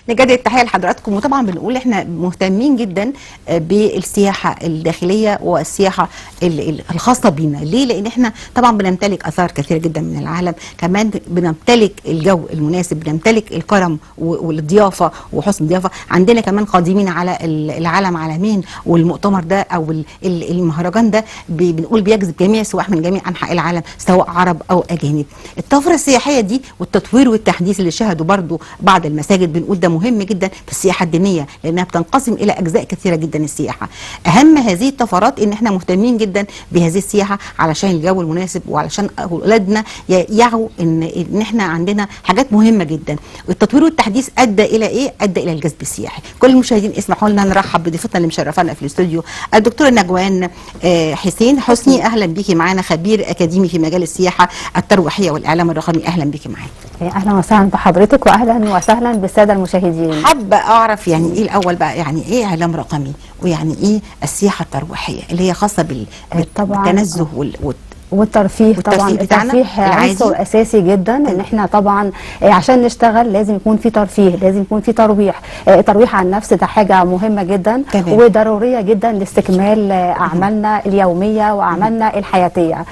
نجدد التحيه لحضراتكم. وطبعا بنقول احنا مهتمين جدا بالسياحه الداخليه والسياحه الخاصه بينا. ليه؟ لان احنا طبعا بنمتلك اثار كثيره جدا من العالم، كمان بنمتلك الجو المناسب، بنمتلك الكرم والضيافه وحسن الضيافه. عندنا كمان قادمين على العالم عالمين، والمؤتمر ده او المهرجان ده بنقول بيجذب جميع السواح من جميع انحاء العالم سواء عرب او اجانب. الطفره السياحيه دي والتطوير والتحديث اللي شهدوا برضو بعض المساجد بنقول ده مهم جدا في السياحه الدينيه، لانها بتنقسم الى اجزاء كثيره جدا. السياحه اهم هذه الطفرات ان احنا مهتمين جدا بهذه السياحه علشان الجو المناسب وعلشان اولادنا يعوا ان احنا عندنا حاجات مهمه جدا. والتطوير والتحديث ادى الى ايه؟ ادى الى الجذب السياحي. كل المشاهدين اسمحوا لنا نرحب بضيفتنا اللي مشرفانا في الاستوديو الدكتوره نجوان حسين. اهلا بيكي معانا، خبير اكاديمي في مجال السياحه الترويحيه والاعلام الرقمي. اهلا بيكي معانا. اهلا وسهلا بحضرتك واهلا وسهلا بالساده المشاهدين. حابه اعرف يعني ايه الاول بقى، يعني ايه اعلام رقمي ويعني ايه السياحه الترويحيه اللي هي خاصه بالتنزه والترفيه. طبعا الترفيه عنصر اساسي جدا. ان احنا طبعا عشان نشتغل لازم يكون في ترفيه، لازم يكون في ترويح. الترويح عن النفس ده حاجه مهمه جدا وضروريه جدا لاستكمال اعمالنا اليوميه واعمالنا الحياتيه.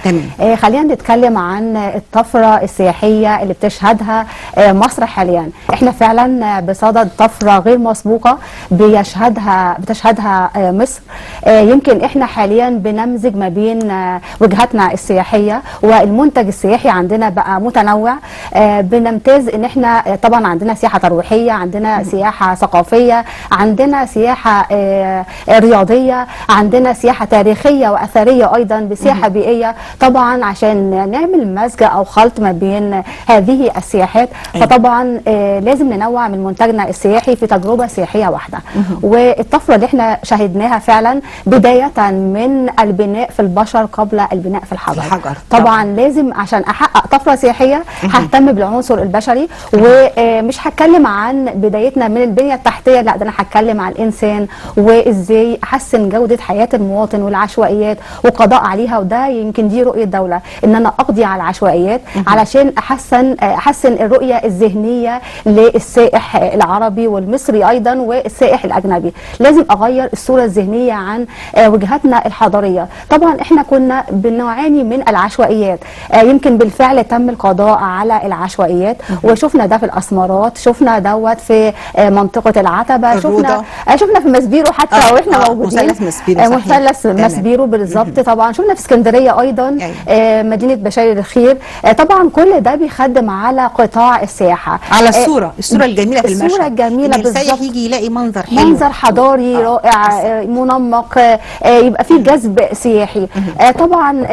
خلينا نتكلم عن الطفره السياحيه اللي بتشهدها مصر حاليا. احنا فعلا بصدد طفره غير مسبوقه بتشهدها مصر. يمكن احنا حاليا بنمزج ما بين وجهاتنا السياحيه والمنتج السياحي عندنا بقى متنوع. بنمتاز ان احنا طبعا عندنا سياحه ترويحيه، عندنا سياحه ثقافيه، عندنا سياحه رياضيه، عندنا سياحه تاريخيه واثريه ايضا بسياحه بيئيه. طبعا عشان نعمل مزج او خلط ما بين هذه السياحات فطبعا لازم ننوع من منتجنا السياحي في تجربه سياحيه واحده. والطفره اللي احنا شهدناها فعلا بدايه من البناء في البشر قبل البناء في الحجر. طبعا لازم عشان احقق طفره سياحيه ههتم بالعنصر البشري، ومش هتكلم عن بدايتنا من البنيه التحتيه، لا ده انا هتكلم عن الانسان وازاي احسن جوده حياه المواطن والعشوائيات والقضاء عليها. وده يمكن دي رؤيه الدوله، ان انا اقضي على العشوائيات علشان احسن الرؤيه الذهنيه للسائح العربي والمصري ايضا والسائح الاجنبي. لازم اغير الصوره الذهنيه عن وجهاتنا الحضاريه. طبعا احنا كنا بنعاني من العشوائيات، يمكن بالفعل تم القضاء على العشوائيات وشفنا ده في الاسمرات، شفنا دوت في منطقه العتبه، شفنا في مسبيرو حتى واحنا موجودين، مثلث مسبيرو بالظبط. طبعا شفنا في اسكندريه ايضا مدينه بشاير الخير. طبعا كل ده بيخدم على قطاع السياحه، على الصوره الجميله في المشهد، الصوره الجميله بالظبط. السائح يجي يلاقي منظر حلو، منظر حضاري رائع منمق، يبقى فيه جذب سياحي. طبعا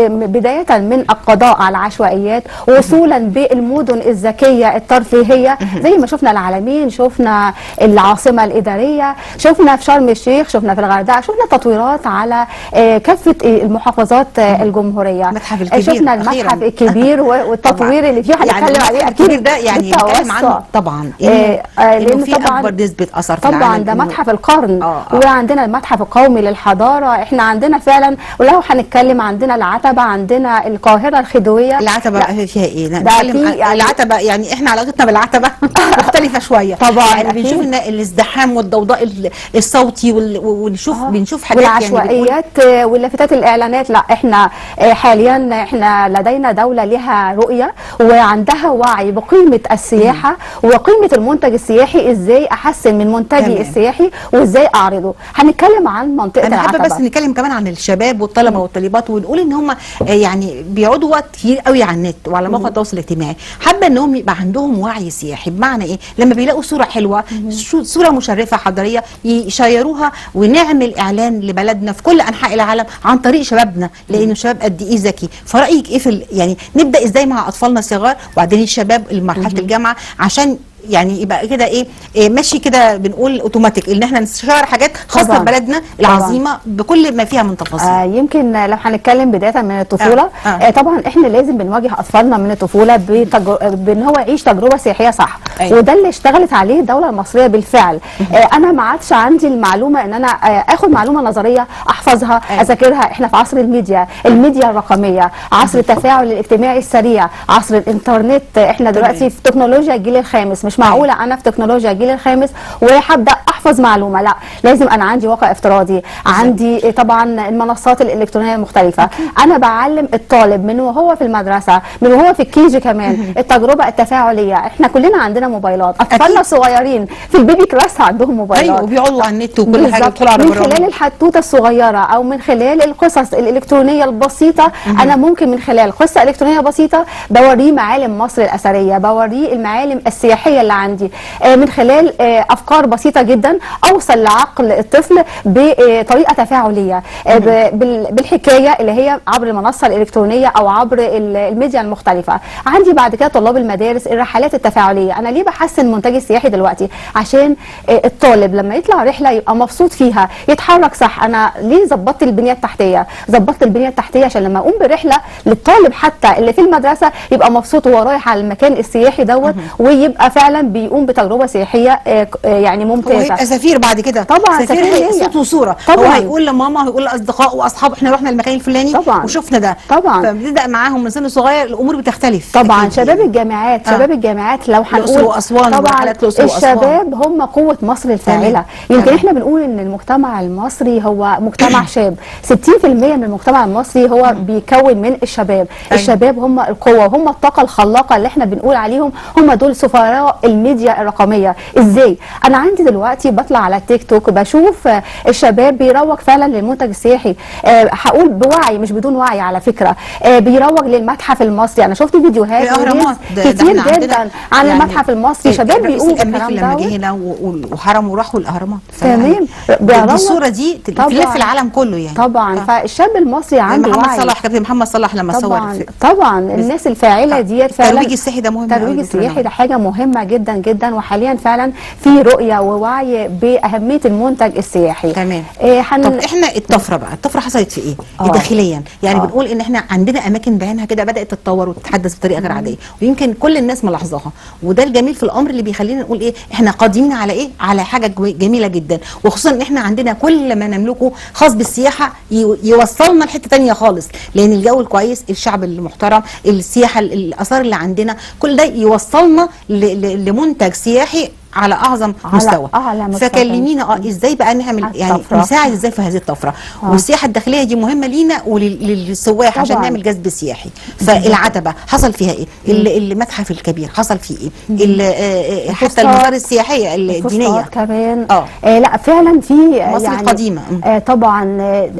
بداية من القضاء على العشوائيات وصولا بالمدن الذكية الترفيهية زي ما شفنا العلمين، شفنا العاصمة الإدارية، شفنا في شرم الشيخ، شفنا في الغردقة، شفنا تطويرات على كافة المحافظات الجمهورية. شفنا المتحف الكبير والتطوير اللي فيه هنتكلم عليه اكيد. ده يعني نتكلم عنه طبعا لأنه في اكبر نسبة اثر في العالم. طبعا ده متحف القرن. وعندنا المتحف القومي للحضارة. احنا عندنا فعلا، ولو هنتكلم عندنا العتبة، عندنا القاهرة الخديوية. العتبة فيها ايه؟ يعني العتبة يعني احنا علاقتنا بالعتبة مختلفة شوية طبعا. يعني بنشوف ان الازدحام والضوضاء الصوتي بنشوف حاجات والعشوائيات يعني واللافتات الاعلانات. لا احنا حاليا احنا لدينا دولة لها رؤية وعندها وعي بقيمة السياحة وقيمة المنتج السياحي، ازاي احسن من منتجي السياحي وازاي اعرضه. هنتكلم عن منطقة العتبة. انا حابة بس نتكلم كمان عن الشباب والطلبة والطالبات، ونقول ان هم يعني بيقعدوا وقت كتير قوي على النت وعلى مواقع التواصل الاجتماعي. حابه انهم يبقى عندهم وعي سياحي، بمعنى ايه؟ لما بيلاقوا صوره حلوه، صوره مشرفه حضاريه، يشيروها ونعمل اعلان لبلدنا في كل انحاء العالم عن طريق شبابنا، لان الشباب قد ايه ذكي. فرايك ايه في يعني نبدا ازاي مع اطفالنا الصغار وبعدين الشباب مرحله الجامعه، عشان يعني يبقى كده ايه ماشي كده بنقول اوتوماتيك ان احنا نشير حاجات خاصه ببلدنا العظيمه بكل ما فيها من تفاصيل. يمكن لو هنتكلم بدايه من الطفوله، طبعا احنا لازم بنواجه اطفالنا من الطفوله بان هو يعيش تجربه سياحيه صح. وده اللي اشتغلت عليه الدوله المصريه بالفعل. انا ما عادش عندي المعلومه ان انا اخد معلومه نظريه احفظها اذاكرها. احنا في عصر الميديا الرقميه، عصر التفاعل الاجتماعي السريع، عصر الانترنت. احنا دلوقتي في تكنولوجيا الجيل الخامس، مش مش معقوله انا في تكنولوجيا الجيل الخامس وهبدا احفظ معلومه، لا لازم انا عندي واقع افتراضي، عندي طبعا المنصات الالكترونيه المختلفه. انا بعلم الطالب من وهو في المدرسه، من وهو في الكيجي كمان التجربه التفاعليه. احنا كلنا عندنا موبايلات، اطفالنا صغيرين في البيبي كلاس عندهم موبايلات. ايوه وبيقعدوا على النت وكل حاجه بيدخلوا على من خلال الحتوته الصغيره او من خلال القصص الالكترونيه البسيطه. انا ممكن من خلال قصه الكترونيه بسيطه بوريه معالم مصر الاثريه، بوريه المعالم السياحيه اللي عندي، من خلال افكار بسيطه جدا اوصل لعقل الطفل بطريقه تفاعليه، بالحكايه اللي هي عبر المنصه الالكترونيه او عبر الميديا المختلفه. عندي بعد كده طلاب المدارس الرحلات التفاعليه. انا ليه بحسن منتجي السياحي دلوقتي؟ عشان الطالب لما يطلع رحله يبقى مبسوط فيها، يتحرك صح. انا ليه ظبطت البنيه التحتيه؟ ظبطت البنيه التحتيه عشان لما اقوم برحله للطالب حتى اللي في المدرسه يبقى مبسوط وهو رايح على المكان السياحي دوت، ويبقى فعلا بيقوم بتجربه سياحيه يعني ممتازه. وهيبقى سفير بعد كده، طبعا سفير صوت وصوره. هو هيقول لماما، هيقول لاصدقائه واصحابه احنا رحنا المكان الفلاني طبعا وشفنا ده طبعا. فبنبدا معاهم من سن صغير، الامور بتختلف طبعا. شباب الجامعات شباب الجامعات لو هنقول طبعا الشباب هم قوه مصر الفاعله. يمكن احنا بنقول ان المجتمع المصري هو مجتمع شاب، 60% من المجتمع المصري هو بيكون من الشباب. الشباب هم القوه وهم الطاقه الخلاقه اللي احنا بنقول عليهم هم دول سفراء الميديا الرقميه. ازاي؟ انا عندي دلوقتي بطلع على التيك توك بشوف الشباب بيروج فعلا للمنتج السياحي، هقول بوعي مش بدون وعي على فكره، بيروج للمتحف المصري. انا شفت فيديوهات كتير جدا عن المتحف المصري، شباب بيقولوا الكلام ده. لما جه هنا وحرم وراحوا الاهرامات تمام، الصوره دي تلف العالم كله يعني طبعا. فالشاب المصري عنده وعي. محمد صلاح، كابتن محمد صلاح لما صور طبعا الناس الفاعله ديت فعلا. الترويج السياحي ده مهم، الترويج السياحي ده حاجه مهمه جدا جدا، وحاليا فعلا في رؤيه ووعي باهميه المنتج السياحي. تمام. طب احنا الطفره بقى، الطفره حصلت في ايه؟ داخليا يعني بنقول ان احنا عندنا اماكن بعينها كده بدات تتطور وتتحدث بطريقه غير عاديه، ويمكن كل الناس ملاحظاها، وده الجميل في الامر اللي بيخلينا نقول ايه، احنا قادمين على ايه؟ على حاجه جميله جدا، وخصوصا ان احنا عندنا كل ما نملكه خاص بالسياحه يوصلنا لحته ثانيه خالص، لان الجو الكويس، الشعب المحترم، السياحه، الاثار اللي عندنا، كل ده يوصلنا لمنتج سياحي على اعظم مستوى. فكلمينا ازاي بقى نعمل يعني نساعد ازاي في هذه الطفره. والسياحه الداخليه دي مهمه لينا وللسواح عشان نعمل جذب سياحي. فالعتبه حصل فيها ايه؟ المتحف الكبير حصل فيه ايه؟ حتى المزار السياحيه الدينيه كمان لا فعلا في مصر يعني القديمه طبعا.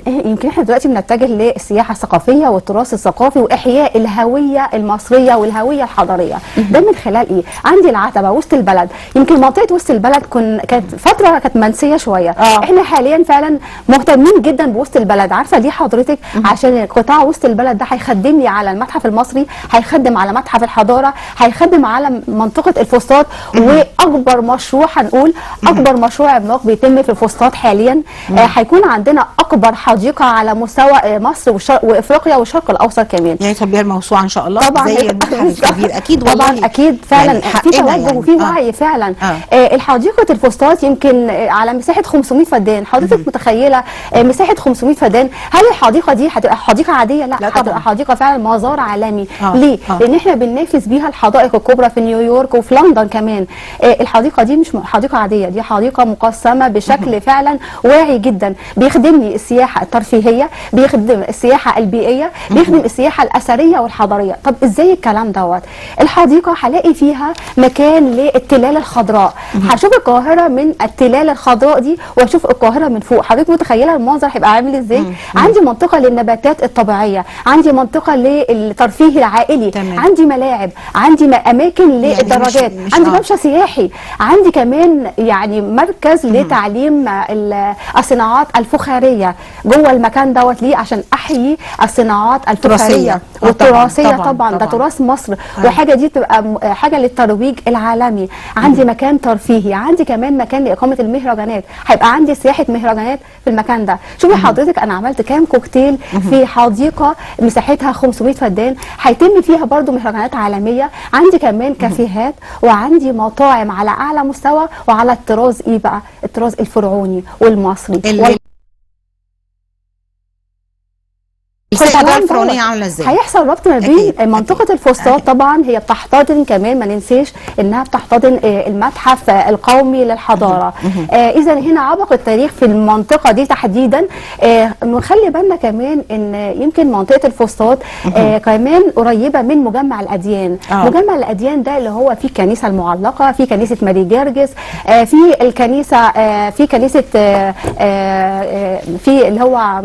يمكن احنا دلوقتي بنتجه للسياحه الثقافيه والتراث الثقافي واحياء الهويه المصريه والهويه الحضاريه. ده من خلال ايه؟ عندي العتبه وسط البلد. يمكن منطقه وسط البلد كانت فتره كانت منسيه شويه. احنا حاليا فعلا مهتمين جدا بوسط البلد. عارفه ليه حضرتك؟ عشان قطاع وسط البلد ده هيخدم لي على المتحف المصري، هيخدم على متحف الحضاره، هيخدم على منطقه الفسطاط. واكبر مشروع هنقول اكبر مشروع عملاق بيتم في الفسطاط حاليا. هيكون عندنا اكبر حديقه على مستوى مصر وافريقيا والشرق الاوسط كمان. يعني تطبيق الموسوعه ان شاء الله طبعا زي المتحف الكبير اكيد طبعا اكيد فعلا يعني في توجه يعني وفي وعي فعلا. الحديقه الفسطاط يمكن على مساحه 500 فدان. حضرتك متخيله مساحه 500 فدان؟ هل الحديقه دي هتبقى حديقه عاديه؟ لا هتبقى حديقه فعلا مزار عالمي. ليه؟ لان احنا بننافس بيها الحدائق الكبرى في نيويورك وفي لندن كمان. الحديقه دي مش حديقه عاديه، دي حديقه مقسمه بشكل فعلا واعي جدا، بيخدم لي السياحه الترفيهيه، بيخدم السياحه البيئيه، بيخدم السياحه الاثريه والحضاريه. طب ازاي الكلام دوت؟ الحديقه هلاقي فيها مكان للتلال الخضراء. هشوف القاهره من التلال الخضراء دي واشوف القاهره من فوق. حضرتك متخيله المنظر هيبقى عامل ازاي؟ عندي منطقه للنباتات الطبيعيه، عندي منطقه للترفيه العائلي، عندي ملاعب، عندي اماكن للدراجات، يعني عندي ممشى سياحي، عندي كمان يعني مركز لتعليم الصناعات الفخاريه جوه المكان دوت. ليه؟ عشان احيي الصناعات الفخاريه والتراثيه. طبعا ده تراث مصر، وحاجه دي تبقى حاجه للترويج العالمي. عندي مكان ترفيهي، عندي كمان مكان لاقامه المهرجانات، هيبقى عندي سياحه مهرجانات في المكان ده. شوفي حضرتك انا عملت كام كوكتيل في حديقه مساحتها 500 فدان، هيتم فيها برضو مهرجانات عالميه. عندي كمان كافيهات، وعندي مطاعم على اعلى مستوى وعلى الطراز ايه بقى؟ الطراز الفرعوني والمصري الحضاره الفرعونيه عامله ازاي؟ هيحصل ربط ما بين منطقه الفسطاط. طبعا هي بتحتضن كمان، ما ننساش انها بتحتضن المتحف القومي للحضاره. اذا هنا عبق التاريخ في المنطقه دي تحديدا. نخلي بالنا كمان ان يمكن منطقه الفسطاط كمان قريبه من مجمع الاديان. مجمع الاديان ده اللي هو فيه الكنيسه المعلقه، في كنيسه ماري جرجس، في الكنيسه، في كنيسه، في اللي هو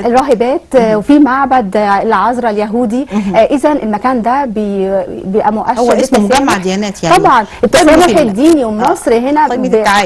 الراهبات، وفي معبد العذراء اليهودي. اذا المكان ده بيبقى مؤشر، هو اسمه مجمع ديانات يعني. طبعا التسامح الديني، ومصر هنا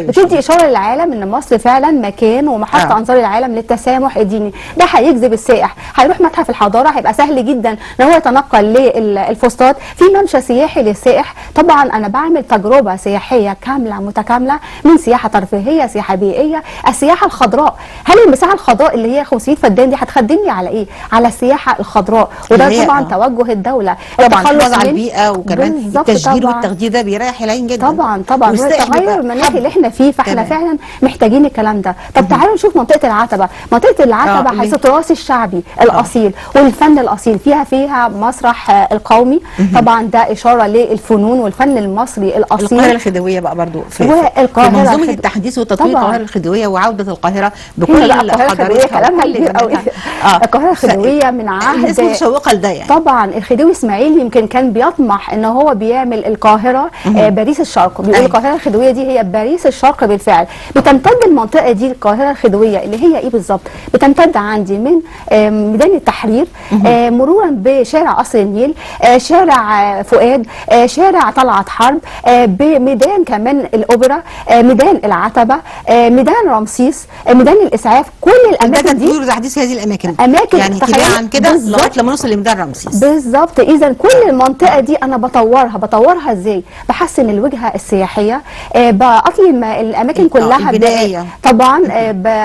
بتدي اشاره للعالم ان مصر فعلا مكان ومحط انظار العالم للتسامح الديني. ده هيجذب السائح، هيروح متحف الحضاره، هيبقى سهل جدا ان هو يتنقل للفسطاط. في ممشى سياحي للسائح. طبعا انا بعمل تجربه سياحيه كامله متكامله، من سياحه ترفيهيه، سياحه بيئيه، السياحه الخضراء. هل المساحه الخضراء اللي هي 500 فدان دي هتخدمني على ايه؟ على السياحه الخضراء. وده طبعا توجه الدوله، طبعا الحفاظ على البيئه، وكمان التشجير والتخدير ده بيريح العين جدا. طبعا والتغير المناخي اللي احنا فيه، فاحنا فعلا محتاجين الكلام ده. طب تعالوا نشوف منطقه العتبه. منطقه العتبه حيث التراث الشعبي الاصيل والفن الاصيل، فيها مسرح القومي. طبعا ده اشاره للفنون والفن المصري الاصيل. القاهره الخديويه بقى برضو في منظومه التحديث والتطوير. القاهره الخديويه وعوده القاهره بكل حضارتها، كلامها كبير قوي. القاهره الخديويه من عهد، الناس متشوقه لده يعني. طبعا الخديوي اسماعيل يمكن كان بيطمح ان هو بيعمل القاهره باريس الشرق. بيقول القاهره الخديويه دي هي باريس الشرق بالفعل. بتمتد المنطقه دي، القاهره الخديويه اللي هي ايه بالظبط؟ بتمتد عندي من ميدان التحرير مرورا بشارع قصر النيل، شارع فؤاد، شارع طلعت حرب، بميدان كمان الاوبرا، ميدان العتبه، ميدان رمسيس، ميدان الاسعاف. كل الاماكن دي تحديث هذه الاماكن يعني تباعا كده لغايه لما نوصل لميدان رمسيس بالظبط. اذا كل المنطقه دي انا بطورها ازاي؟ بحسن الوجهه السياحيه، باطلي الاماكن كلها البدائيه. طبعا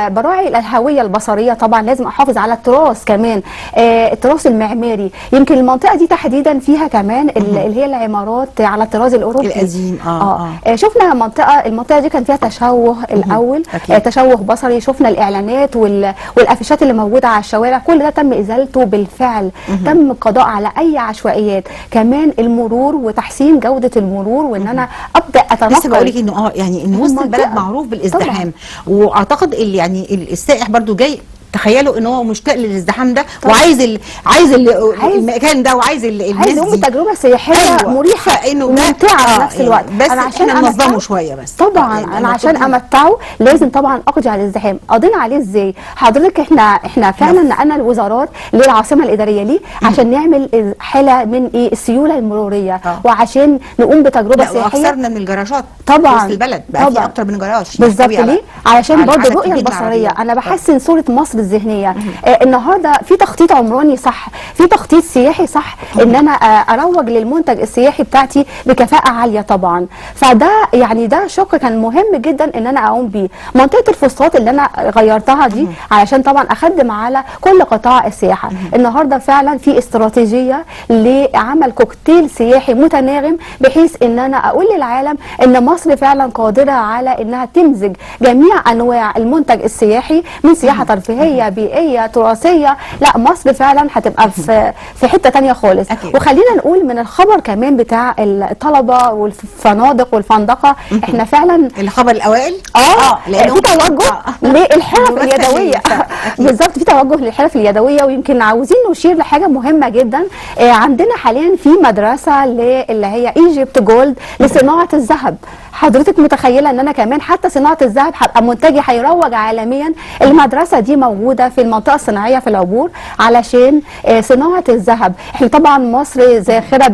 براعي الهويه البصريه. طبعا لازم احافظ على التراث كمان، التراث المعماري. يمكن المنطقه دي تحديدا فيها كمان اللي هي العمارات على الطراز الاوروبي القديم. شفنا المنطقه دي كان فيها تشوه الاول، تشوه بصري. شفنا الاعلانات والافيشات اللي موجوده على الشوارع، كل ده تم ازالته بالفعل. تم القضاء على اي عشوائيات. كمان المرور وتحسين جوده المرور، وان انا ابدا اتنقل. لسه بقول لك انه يعني ان وسط البلد معروف بالازدحام. واعتقد يعني السائح برضو جاي، تخيلوا ان هو مشتاق للازدحام ده، وعايز المكان ده، وعايز الناس دي. عايز تجربه سياحيه مريحه وممتعه في نفس الوقت. بس انا عشان ننظمه شويه بس. طبعا انا عشان امتعه لازم طبعا اقضي على الازدحام. قضينا عليه ازاي؟ حضرتك احنا فعلا نقلنا الوزارات للعاصمه الاداريه. ليه؟ عشان نعمل حاله من السيوله المروريه، وعشان نقوم بتجربه سياحيه. واكثرنا من الجراجات طبعا في البلد بقى، في اكتر من جراج بالظبط. ليه؟ علشان برضه الرؤيه البصريه. انا بحسن صوره مصر الذهنيه. النهارده في تخطيط عمراني صح، في تخطيط سياحي صح، ان انا اروج للمنتج السياحي بتاعتي بكفاءه عاليه طبعا. فده يعني ده شق كان مهم جدا ان انا اقوم بيه. منطقه الفسطاط اللي انا غيرتها دي علشان طبعا اخدم على كل قطاع السياحه. النهارده فعلا في استراتيجيه لعمل كوكتيل سياحي متناغم، بحيث ان انا اقول للعالم ان مصر فعلا قادره على انها تمزج جميع انواع المنتج السياحي، من سياحه ترفيهيه، بيئيه، تراثيه. لا، مصر فعلا هتبقى في حته ثانيه خالص. وخلينا نقول من الخبر كمان بتاع الطلبه والفنادق والفندقه، احنا فعلا الخبر الاوائل في توجه للحرف اليدويه. بالظبط، في توجه للحرف اليدويه. ويمكن عاوزين نشير لحاجه مهمه جدا. عندنا حاليا في مدرسه اللي هي ايجيبت جولد لصناعه الذهب. حضرتك متخيله ان انا كمان حتى صناعه الذهب هبقى منتجي هيروج عالميا. المدرسه دي موجوده في المنطقه الصناعيه في العبور علشان صناعه الذهب. احنا طبعا مصر زاخره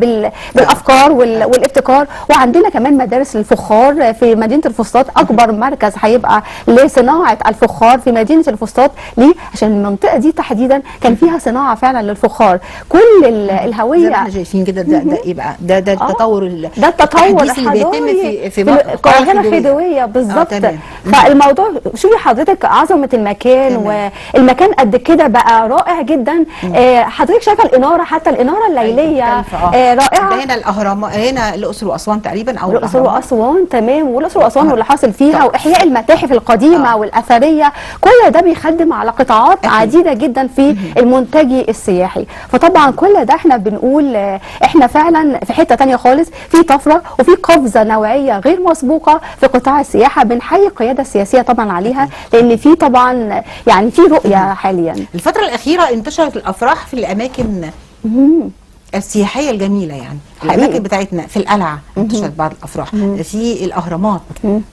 بالافكار والابتكار. وعندنا كمان مدارس الفخار في مدينه الفسطاط. اكبر مركز هيبقى لصناعه الفخار في مدينه الفسطاط. ليه؟ عشان المنطقه دي تحديدا كان فيها صناعه فعلا للفخار. كل الهويه زي ما احنا شايفين كده. ده ايه بقى؟ ده التطور ده التطور اللي بيتم في القاهره الخديويه بالظبط. فالموضوع شوفي حضرتك عظمه المكان، والمكان قد كده بقى رائع جدا. حضرتك شايفه الاناره، حتى الاناره الليليه رائعه. هنا الاهرامات، هنا الاقصر واسوان تقريبا، او الاقصر واسوان تمام، والاقصر واسوان واللي حاصل فيها واحياء المتاحف القديمه والاثريه، كل ده بيخدم على قطاعات عديده جدا في المنتج السياحي. فطبعا كل ده احنا بنقول احنا فعلا في حته ثانيه خالص، في طفره وفي قفزه نوعيه غير مسبوقه في قطاع السياحه. بنحيي القياده السياسيه طبعا عليها، لان في طبعا يعني في رؤيه حاليا. الفتره الاخيره انتشرت الافراح في الاماكن السياحيه الجميله، يعني الاماكن بتاعتنا في القلعه انتشرت بعض الافراح، في الاهرامات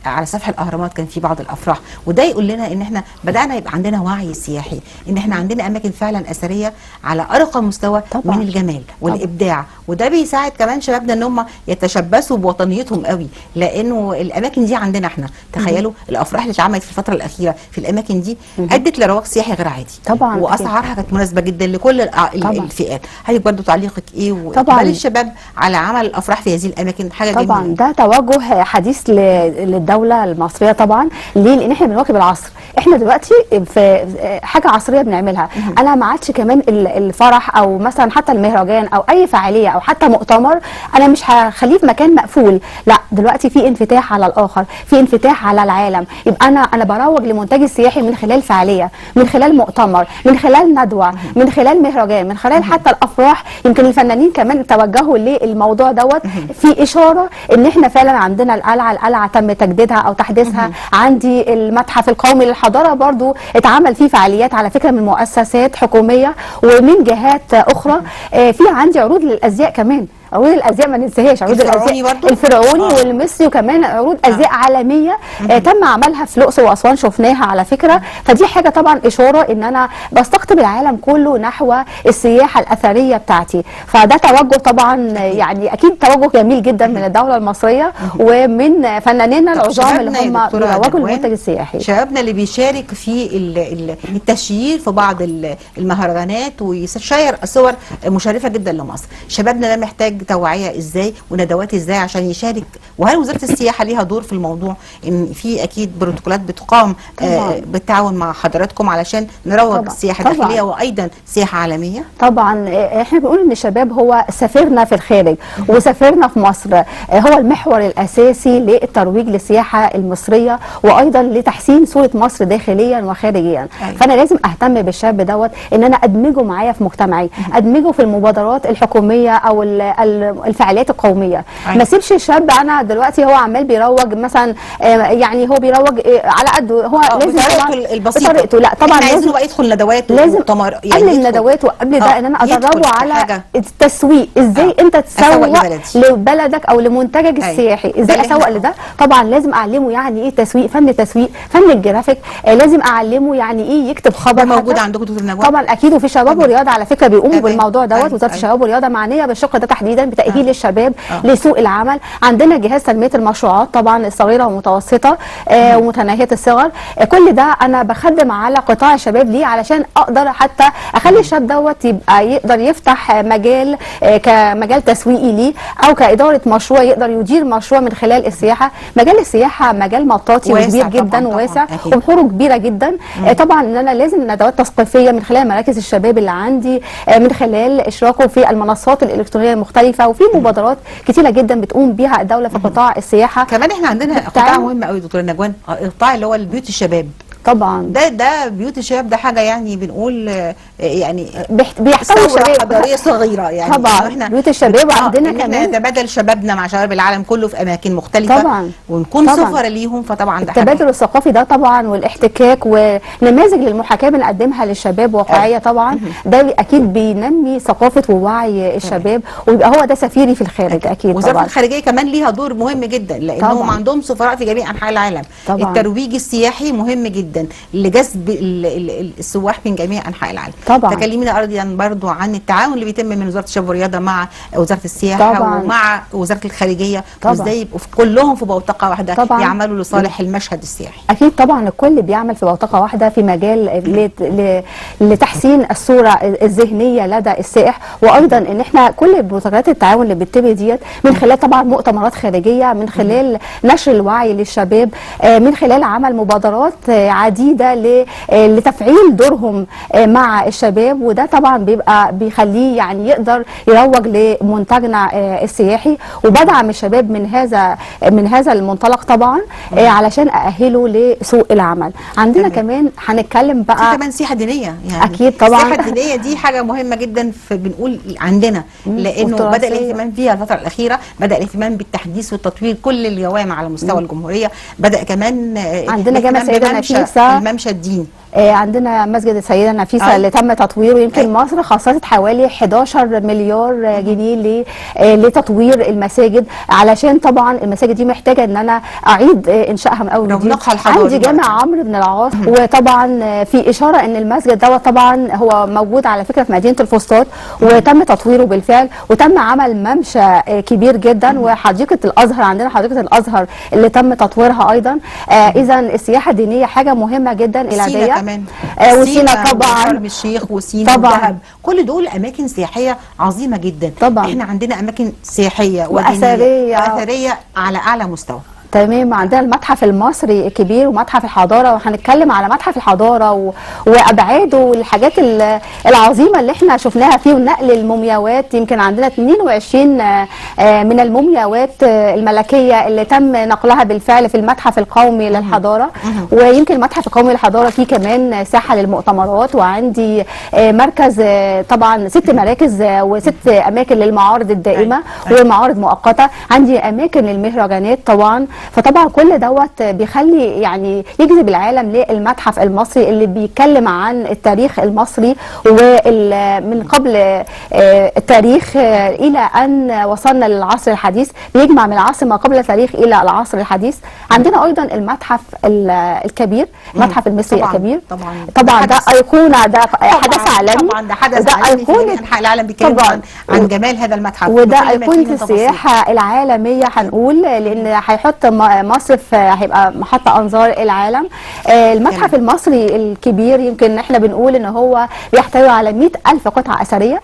على سفح الاهرامات كان في بعض الافراح، وده يقول لنا ان احنا بدانا يبقى عندنا وعي سياحي، ان احنا عندنا اماكن فعلا اثريه على ارقى مستوى من الجمال والابداع، وده بيساعد كمان شبابنا ان هم يتشبثوا بوطنيتهم قوي، لانه الاماكن دي عندنا احنا. تخيلوا الافراح اللي اتعملت في الفتره الاخيره في الاماكن دي ادت لرواج سياحي غير عادي طبعا، واسعارها كانت مناسبه جدا لكل الفئات. هل برضه تعليقك ايه طبعا الشباب على عمل الافراح في هذه الاماكن؟ حاجه طبعا جميله. ده توجه حديث للدوله المصريه طبعا. ليه؟ لان احنا بنواكب العصر. احنا دلوقتي في حاجه عصريه بنعملها. انا ما عادش كمان الفرح او مثلا حتى المهرجان او اي فعاليه او حتى مؤتمر انا مش هخليه في مكان مقفول، لا دلوقتي في انفتاح على الاخر، في انفتاح على العالم. يبقى انا بروج لمنتجي السياحي من خلال فعاليه، من خلال مؤتمر، من خلال ندوه، من خلال مهرجان، من خلال حتى الافراح. يمكن الفنانين كمان توجهوا للموضوع دوت في اشاره ان احنا فعلا عندنا القلعه تم تجديدها او تحديثها، عندي المتحف القومي للحضاره برضو اتعمل فيه فعاليات على فكره من مؤسسات حكوميه ومن جهات اخرى. في عندي عروض للازياء كمان، عروض الازياء ما ننساهاش، عروض الازياء الفرعوني والمصري، وكمان عروض ازياء عالميه تم عملها في الاقصر واسوان شفناها على فكره. فدي حاجه طبعا اشاره ان انا بستقطب العالم كله نحو السياحه الاثريه بتاعتي. فده توجه طبعا يعني اكيد توجه جميل جدا من الدوله المصريه ومن فنانينا العظام اللي هم بيروجوا للمنتج السياحي. شبابنا اللي بيشارك في التشيير في بعض المهرجانات ويشير صور مشرفه جدا لمصر، شبابنا ده محتاج توعيه ازاي وندوات ازاي عشان يشارك؟ وهل وزاره السياحه ليها دور في الموضوع؟ ان في اكيد بروتوكولات بتقام بالتعاون مع حضراتكم علشان نروج السياحه الداخليه وايضا سياحه عالميه؟ طبعا احنا بنقول ان الشباب هو سفيرنا في الخارج وسفيرنا في مصر، هو المحور الاساسي للترويج للسياحه المصريه وايضا لتحسين صوره مصر داخليا وخارجيا. فانا لازم اهتم بالشاب دوت ان انا ادمجه معايا في مجتمعي، ادمجه في المبادرات الحكوميه او الفعاليات القوميه. ما اسيبش الشاب انا دلوقتي هو عمال بيروج مثلا يعني هو بيروج على قده، هو لازم بطريقته. لا طبعا لازم بقى يدخل ندوات لازم يعني قبل الندوات وقبل ده ان انا ادربه على التسويق، ازاي انت تسوق لبلدك او لمنتجك السياحي، ازاي اسوق لده. طبعا لازم اعلمه يعني ايه تسويق، فن تسويق، فن الجرافيك، لازم اعلمه يعني ايه يكتب خبر. ده موجود عندكم دكتور نجوى؟ طبعا اكيد، وفي شباب ورياضه على فكره بيقوموا بالموضوع دوت. وزاره الشباب والرياضه معنيه بالشق ده تحديدا بتاهيل الشباب لسوق العمل. عندنا جهاز تنميه المشروعات طبعا الصغيره والمتوسطه ومتناهيه الصغر. كل ده انا بخدم على قطاع الشباب ليه؟ علشان اقدر حتى اخلي الشاب دوت يبقى يقدر يفتح مجال كمجال تسويقي ليه، او كاداره مشروع يقدر يدير مشروع من خلال السياحه. مجال السياحه مجال مطاطي وكبير جدا وواسع وبحوره كبيره جدا. طبعا ان انا لازم ندوات تثقيفيه من خلال مراكز الشباب اللي عندي، من خلال اشراكه في المنصات الالكترونيه المختلفه، وفي مبادرات كتيره جدا بتقوم بيها الدوله في قطاع السياحه. كمان احنا عندنا قطاع مهم قوي دكتوره نجوان، القطاع اللي هو البيوت الشباب. طبعا ده بيوت الشباب، ده حاجه يعني بنقول يعني بيحتوي شباب حضاريه صغيره يعني. طبعا احنا بيوت الشباب عندنا كمان نتبادل شبابنا مع شباب العالم كله في اماكن مختلفه طبعا، ونكون سفراء ليهم. فطبعا ده التبادل الثقافي ده طبعا والاحتكاك ونماذج للمحاكاه بنقدمها للشباب واقعيه طبعا. ده اكيد بينمي ثقافه ووعي الشباب ويبقى هو ده سفيري في الخارج. اكيد وزاره الخارجيه كمان ليها دور مهم جدا لانهم عندهم سفراء في جميع انحاء العالم. طبعا. الترويج السياحي مهم جدا جدا لجذب السواح من جميع انحاء العالم. طبعا. تكلمينا ايضا برضو عن التعاون اللي بيتم من وزاره الشباب والرياضه مع وزاره السياحه طبعا. ومع وزاره الخارجيه، طبعا. وازاي يبقوا كلهم في بوتقه واحده طبعا. يعملوا لصالح المشهد السياحي. اكيد طبعا الكل بيعمل في بوتقه واحده في مجال لتحسين الصوره الذهنيه لدى السائح، وايضا ان احنا كل بوتقات التعاون اللي بتتم ديت من خلال طبعا مؤتمرات خارجيه، من خلال نشر الوعي للشباب، من خلال عمل مبادرات عديده لتفعيل دورهم مع الشباب، وده طبعا بيبقى بيخليه يعني يقدر يروج لمنتجنا السياحي، وبدعم الشباب من هذا المنطلق طبعا علشان اأهله لسوق العمل. عندنا كمان هنتكلم بقى في كمان سياحه دينيه، يعني اكيد طبعا السياحه الدينيه دي حاجه مهمه جدا بنقول عندنا، لانه بدا الاهتمام فيها الفتره الاخيره، بدا الاهتمام بالتحديث والتطوير كل الجوامع على مستوى الجمهوريه، بدا كمان عندنا جامع السيده نفيسه، الممشى الديني، عندنا مسجد السيده نفيسه اللي تم تطويره، يمكن مصر خصصت حوالي 11 مليار جنيه لتطوير المساجد، علشان طبعا المساجد دي محتاجه ان انا اعيد انشائها من اول وجديد. عندي جامع عمرو بن العاص، وطبعا في اشاره ان المسجد دوت طبعا هو موجود على فكره في مدينه الفسطاط، وتم تطويره بالفعل، وتم عمل ممشى كبير جدا، وحديقه الازهر عندنا حديقه الازهر اللي تم تطويرها ايضا. اذا السياحه الدينيه حاجه مهمه جدا الى وسينا طبعا، شرم الشيخ وسينا ودهب، كل دول اماكن سياحيه عظيمه جدا طبعا. احنا عندنا اماكن سياحيه واثريه على اعلى مستوى. تمام. عندنا المتحف المصري الكبير ومتحف الحضاره، وهنتكلم على متحف الحضاره وابعاده والحاجات العظيمه اللي احنا شفناها فيه، ونقل المومياوات. يمكن عندنا 22 من المومياوات الملكيه اللي تم نقلها بالفعل في المتحف القومي للحضاره. ويمكن المتحف القومي للحضاره فيه كمان ساحه للمؤتمرات، وعندي مركز طبعا 6 مراكز و6 اماكن للمعارض الدائمه والمعارض مؤقته، عندي اماكن للمهرجانات طبعا. فطبعا كل دوت بيخلي يعني يجذب العالم للمتحف المصري اللي بيتكلم عن التاريخ المصري، ومن قبل التاريخ الى ان وصلنا للعصر الحديث، بيجمع من العصر ما قبل التاريخ الى العصر الحديث. عندنا ايضا المتحف الكبير، المتحف المصري الكبير طبعا ده ايقونه، ده حدث عالمي طبعا، ده حدث عالمي في انحاء العالم، بيتكلم عن جمال هذا المتحف، وده ايقونه السياحه العالميه هنقول، لان هيحط مصر هيبقى محطه انظار العالم. المتحف المصري الكبير يمكن احنا بنقول ان هو بيحتوي على 100,000 قطعه اثريه،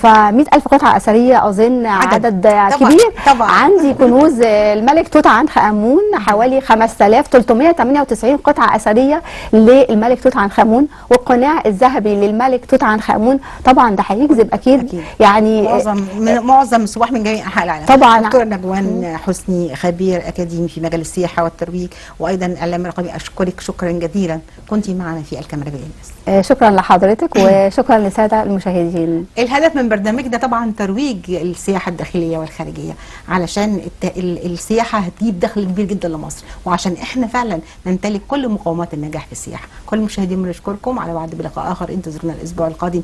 ف100,000 قطعه اثريه اظن عدد كبير طبعا. عندي كنوز الملك توت عنخ امون حوالي 5398 قطعه اثريه للملك توت عنخ امون، والقناع الذهبي للملك توت عنخ امون. طبعا ده هيجذب أكيد يعني معظم السواح من جميع انحاء العالم. طبعا. دكتور نجوان حسني، خبير اكاديمي في مجال السياحه والترويج وايضا اعلام رقمي، اشكرك شكرا جزيلا، كنت معنا في الكاميرا بالناس. شكرا لحضرتك وشكرا للساده المشاهدين. الهدف من برنامجنا طبعا ترويج السياحه الداخليه والخارجيه، علشان السياحه هتجيب دخل كبير جدا لمصر، وعشان احنا فعلا نمتلك كل مقومات النجاح في السياحه. كل المشاهدين بنشكركم، على وعد بلقاء اخر، انتظرونا الاسبوع القادم.